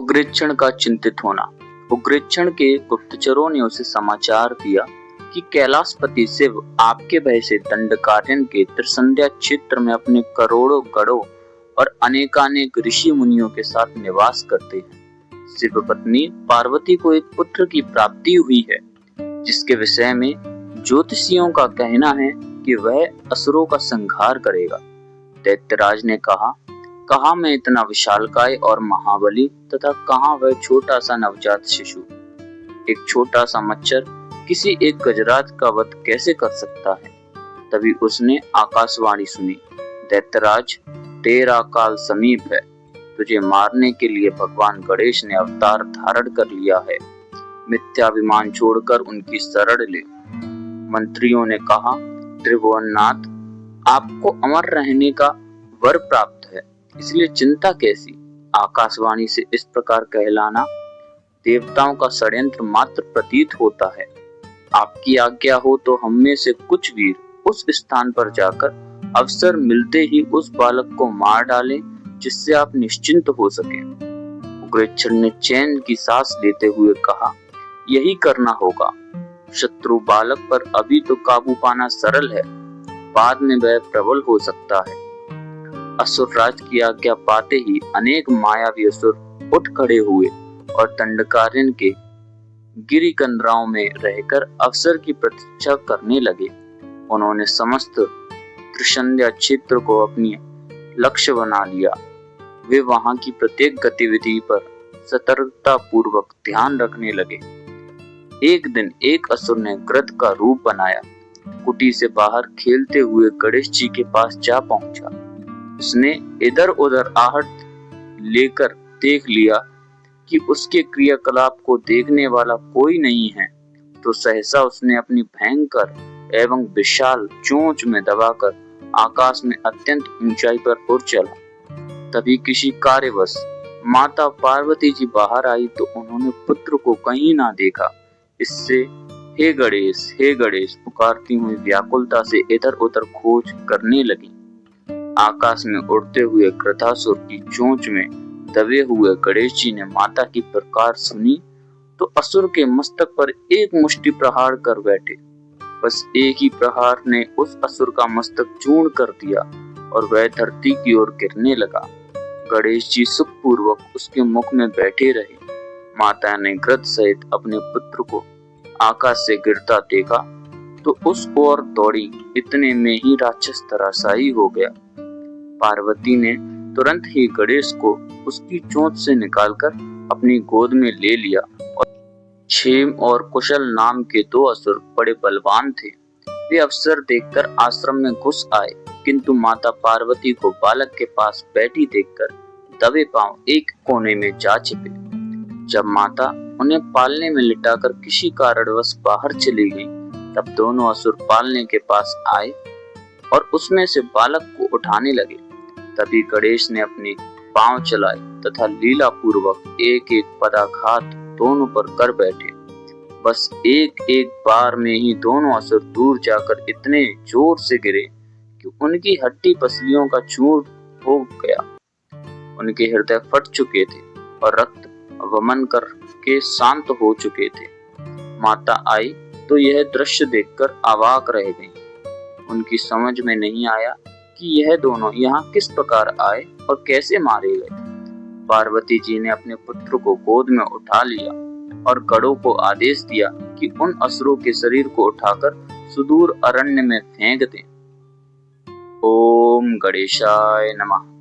उग्रेक्षण का चिंतित होना। उग्रेक्षण के गुप्तचरों ने उसे समाचार दिया कि कैलाशपति शिव आपके भय से दंडकारण्य के त्रिसंध्या क्षेत्र में अपने करोड़ों गढ़ों और अनेकानेक ऋषि मुनियों के साथ निवास करते हैं। शिव पत्नी पार्वती को एक पुत्र की प्राप्ति हुई है, जिसके विषय में ज्योतिषियों का कहना है कि वह असुरों का संहार करेगा। दैत्यराज ने कहा मैं इतना विशालकाय और महाबली तथा कहाँ वह छोटा सा नवजात शिशु। एक छोटा सा मच्छर किसी एक गजराज का वध कैसे कर सकता है। तभी उसने आकाशवाणी सुनी, दैत्यराज तेरा काल समीप है, तुझे मारने के लिए भगवान गणेश ने अवतार धारण कर लिया है। मिथ्याभिमान छोड़कर उनकी शरण ले। मंत्रियों ने कहा, त्रिभुवननाथ आपको अमर रहने का वर प्राप्त है, इसलिए चिंता कैसी। आकाशवाणी से इस प्रकार कहलाना देवताओं का षड्यंत्र मात्र प्रतीत होता है। आपकी आज्ञा हो तो हम में से कुछ वीर उस स्थान पर जाकर अवसर मिलते ही उस बालक को मार डालें, जिससे आप निश्चिंत हो सकें। उग्रेक्षण ने चैन की सांस लेते हुए कहा, यही करना होगा। शत्रु बालक पर अभी तो काबू पाना सरल है, बाद में वह प्रबल हो सकता है। असुरराज की आज्ञा पाते ही अनेक मायावी असुर उठ खड़े हुए और दंडकारण्य के गिरिकंदराओं में रहकर अवसर की प्रतीक्षा करने लगे। उन्होंने समस्त त्रिसंध्या क्षेत्र को अपनी लक्ष्य बना लिया। वे वहां की प्रत्येक गतिविधि पर सतर्कता पूर्वक ध्यान रखने लगे। एक दिन एक असुर ने गृध का रूप बनाया, कुटी से बाहर खेलते हुए गणेश जी के पास जा पहुंचा। उसने इधर उधर आहट लेकर देख लिया कि उसके क्रियाकलाप को देखने वाला कोई नहीं है, तो सहसा उसने अपनी भयंकर एवं विशाल चोंच में दबाकर आकाश में अत्यंत ऊंचाई पर उड़ चला। तभी किसी कार्यवश माता पार्वती जी बाहर आई तो उन्होंने पुत्र को कहीं ना देखा। इससे हे गणेश पुकारती हुई व्याकुलता से इधर उधर खोज करने लगी। आकाश में उड़ते हुए गृधासुर की चोंच में दबे हुए गणेश जी ने माता की पुकार सुनी तो असुर के मस्तक पर एक मुष्टि प्रहार कर बैठे। बस एक ही प्रहार ने उस असुर का मस्तक चूर्ण कर दिया और वह धरती की ओर गिरने लगा। गणेश जी सुखपूर्वक उसके मुख में बैठे रहे। माता ने गृध सहित अपने पुत्र को आकाश से गिरता देखा तो उस ओर दौड़ी, इतने में ही राक्षस धराशायी हो गया। पार्वती ने तुरंत ही गणेश को उसकी चोंच से निकालकर अपनी गोद में ले लिया और क्षेम और कुशल नाम के दो असुर बड़े बलवान थे। वे अवसर देखकर आश्रम में घुस आए, किंतु माता पार्वती को बालक के पास बैठी देखकर दबे पांव एक कोने में जा छिपे। जब माता उन्हें पालने में लिटाकर किसी कारणवश बाहर चली गई, तब दोनों असुर पालने के पास आए और उसमें से बालक को उठाने लगे। तभी गणेश ने अपने पांव चलाए तथा लीला पूर्वक एक एक पदाघात दोनों पर कर बैठे। बस एक एक बार में ही दोनों असुर दूर जाकर इतने जोर से गिरे कि उनकी हड्डी पसलियों का चूर्ण हो गया। उनके हृदय फट चुके थे और रक्त वमन कर के शांत हो चुके थे। माता आई तो यह दृश्य देखकर अवाक रह गई। उनकी समझ में नहीं आया कि यह दोनों यहाँ किस प्रकार आए और कैसे मारे गए। पार्वती जी ने अपने पुत्र को गोद में उठा लिया और गणों को आदेश दिया कि उन असुरों के शरीर को उठाकर सुदूर अरण्य में फेंक दें। ओम गणेशाय नमः।